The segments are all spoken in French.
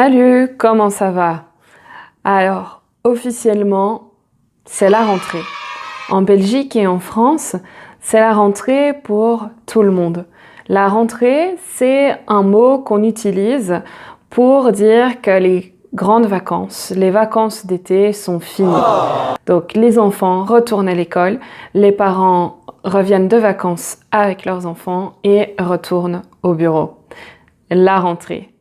Salut, comment ça va? Alors, officiellement, c'est la rentrée. En Belgique et en France, c'est la rentrée pour tout le monde. La rentrée, c'est un mot qu'on utilise pour dire que les grandes vacances, les vacances d'été sont finies. Donc, les enfants retournent à l'école, les parents reviennent de vacances avec leurs enfants et retournent au bureau. La rentrée.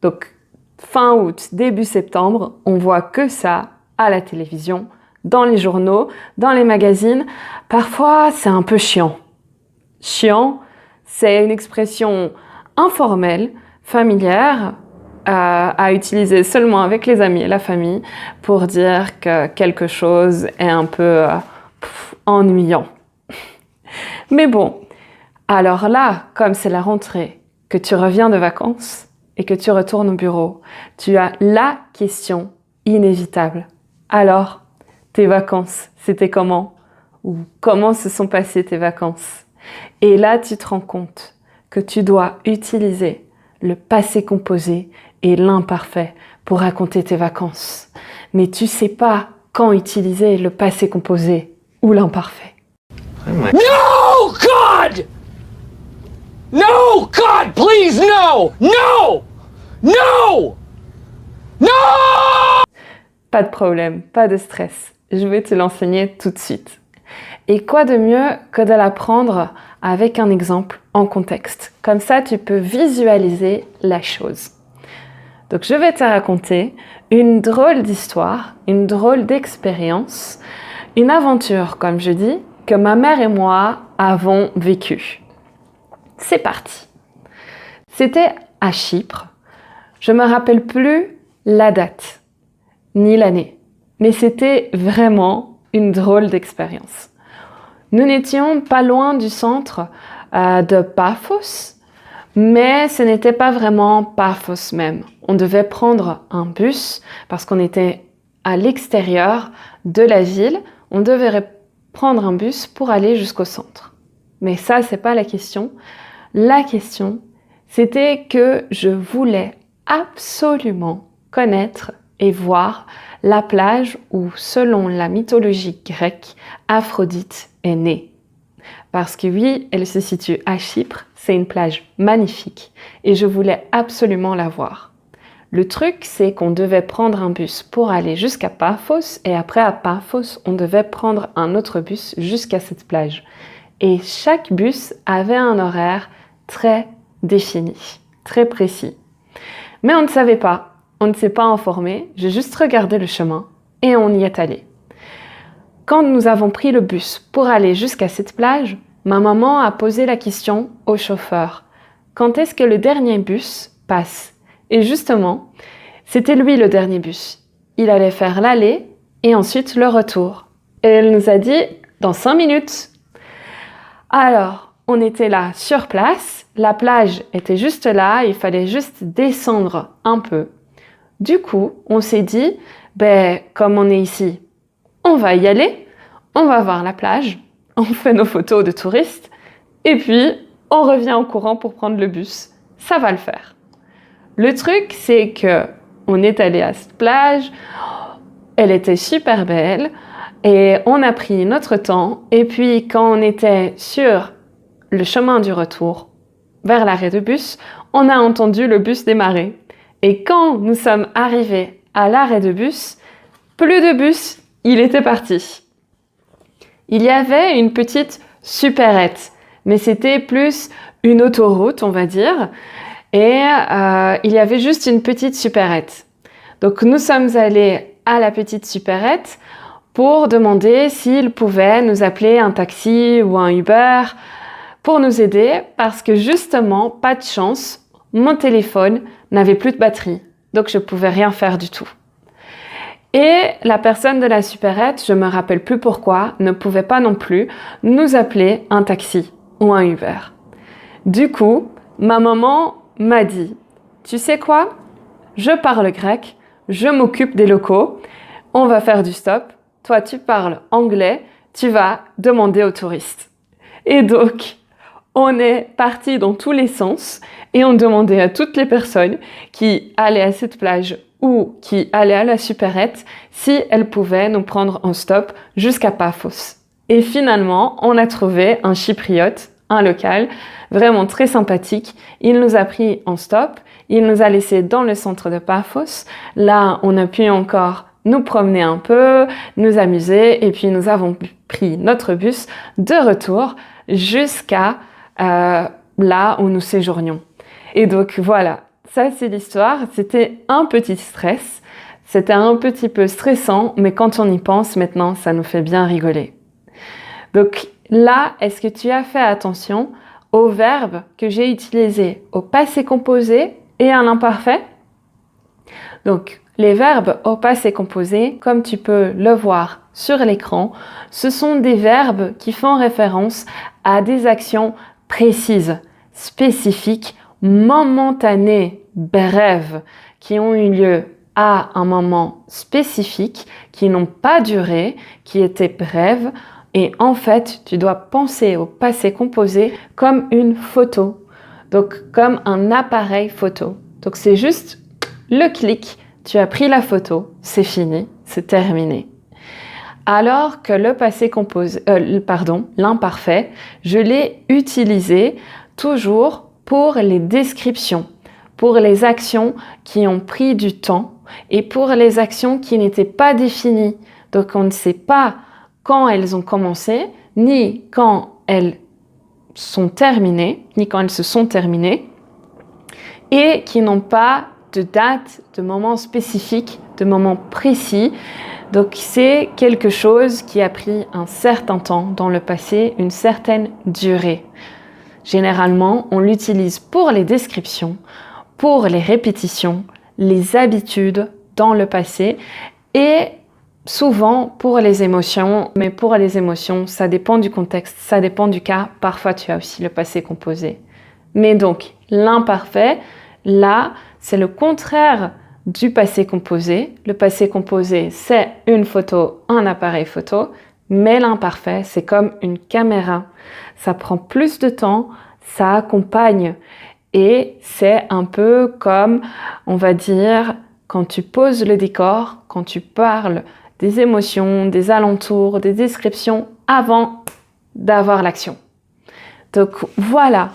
Donc, fin août, début septembre, on voit que ça à la télévision, dans les journaux, dans les magazines. Parfois, c'est un peu chiant. Chiant, c'est une expression informelle, familière, à utiliser seulement avec les amis et la famille pour dire que quelque chose est un peu ennuyant. Mais bon, alors là, comme c'est la rentrée, que tu reviens de vacances et que tu retournes au bureau, tu as la question inévitable. Alors, tes vacances, c'était comment? Ou comment se sont passées tes vacances? Et là, tu te rends compte que tu dois utiliser le passé composé et l'imparfait pour raconter tes vacances. Mais tu sais pas quand utiliser le passé composé ou l'imparfait. No, God! No, God, please, no! No! No! No! Pas de problème, pas de stress. Je vais te l'enseigner tout de suite. Et quoi de mieux que de l'apprendre avec un exemple en contexte. Comme ça, tu peux visualiser la chose. Donc, je vais te raconter une drôle d'histoire, une drôle d'expérience, une aventure, comme je dis, que ma mère et moi avons vécue. C'est parti. C'était à Chypre. Je me rappelle plus la date, ni l'année, mais c'était vraiment une drôle d'expérience. Nous n'étions pas loin du centre de Paphos, mais ce n'était pas vraiment Paphos même. On devait prendre un bus parce qu'on était à l'extérieur de la ville. On devait prendre un bus pour aller jusqu'au centre. Mais ça, c'est pas la question. La question, c'était que je voulais absolument connaître et voir la plage où, selon la mythologie grecque, Aphrodite est née. Parce que oui, elle se situe à Chypre, c'est une plage magnifique et je voulais absolument la voir. Le truc, c'est qu'on devait prendre un bus pour aller jusqu'à Paphos et après à Paphos, on devait prendre un autre bus jusqu'à cette plage. Et chaque bus avait un horaire très défini, très précis. Mais on ne savait pas, on ne s'est pas informé, j'ai juste regardé le chemin et on y est allé. Quand nous avons pris le bus pour aller jusqu'à cette plage, ma maman a posé la question au chauffeur. Quand est-ce que le dernier bus passe? Et justement, c'était lui le dernier bus. Il allait faire l'aller et ensuite le retour. Et elle nous a dit dans 5 minutes. Alors, on était là sur place, la plage était juste là, il fallait juste descendre un peu. Du coup, on s'est dit, comme on est ici, on va y aller, on va voir la plage, on fait nos photos de touristes, et puis on revient en courant pour prendre le bus. Ça va le faire. Le truc, c'est que on est allé à cette plage, elle était super belle, et on a pris notre temps, et puis quand on était sur le chemin du retour, vers l'arrêt de bus, on a entendu le bus démarrer. Et quand nous sommes arrivés à l'arrêt de bus, plus de bus, il était parti. Il y avait une petite supérette, mais c'était plus une autoroute, on va dire, et il y avait juste une petite supérette. Donc nous sommes allés à la petite supérette pour demander s'ils pouvaient nous appeler un taxi ou un Uber pour nous aider parce que justement, pas de chance, mon téléphone n'avait plus de batterie, donc je ne pouvais rien faire du tout. Et la personne de la supérette, je ne me rappelle plus pourquoi, ne pouvait pas non plus nous appeler un taxi ou un Uber. Du coup, ma maman m'a dit, tu sais quoi? Je parle grec, je m'occupe des locaux, on va faire du stop, toi tu parles anglais, tu vas demander aux touristes. Et donc, On est parti dans tous les sens et on demandait à toutes les personnes qui allaient à cette plage ou qui allaient à la supérette si elles pouvaient nous prendre en stop jusqu'à Paphos. Et finalement, on a trouvé un chypriote, un local, vraiment très sympathique. Il nous a pris en stop, il nous a laissés dans le centre de Paphos. Là, on a pu encore nous promener un peu, nous amuser et puis nous avons pris notre bus de retour jusqu'à là où nous séjournions. Et donc voilà, ça c'est l'histoire. C'était un petit stress, c'était un petit peu stressant, mais quand on y pense maintenant, ça nous fait bien rigoler. Donc là, est-ce que tu as fait attention aux verbes que j'ai utilisés au passé composé et à l'imparfait? Donc les verbes au passé composé, comme tu peux le voir sur l'écran, ce sont des verbes qui font référence à des actions précises, spécifiques, momentanées, brèves, qui ont eu lieu à un moment spécifique, qui n'ont pas duré, qui étaient brèves. Et en fait, tu dois penser au passé composé comme une photo, donc comme un appareil photo. Donc c'est juste le clic, tu as pris la photo, c'est fini, c'est terminé. Alors que le passé composé, l'imparfait, je l'ai utilisé toujours pour les descriptions, pour les actions qui ont pris du temps et pour les actions qui n'étaient pas définies. Donc on ne sait pas quand elles ont commencé, ni quand elles sont terminées, ni quand elles se sont terminées, et qui n'ont pas de date, de moment spécifique, de moment précis. Donc c'est quelque chose qui a pris un certain temps dans le passé, une certaine durée. Généralement, on l'utilise pour les descriptions, pour les répétitions, les habitudes dans le passé et souvent pour les émotions. Mais pour les émotions, ça dépend du contexte, ça dépend du cas. Parfois, tu as aussi le passé composé. Mais donc, l'imparfait, là, c'est le contraire du passé composé. Le passé composé, c'est une photo, un appareil photo, mais l'imparfait, c'est comme une caméra. Ça prend plus de temps, ça accompagne et c'est un peu comme, on va dire, quand tu poses le décor, quand tu parles des émotions, des alentours, des descriptions avant d'avoir l'action. Donc voilà,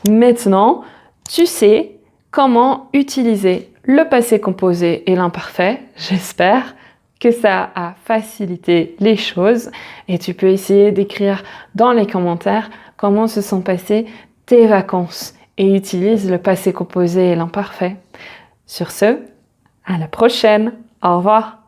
maintenant, tu sais comment utiliser le passé composé et l'imparfait. J'espère que ça a facilité les choses et tu peux essayer d'écrire dans les commentaires comment se sont passées tes vacances et utilise le passé composé et l'imparfait. Sur ce, à la prochaine. Au revoir.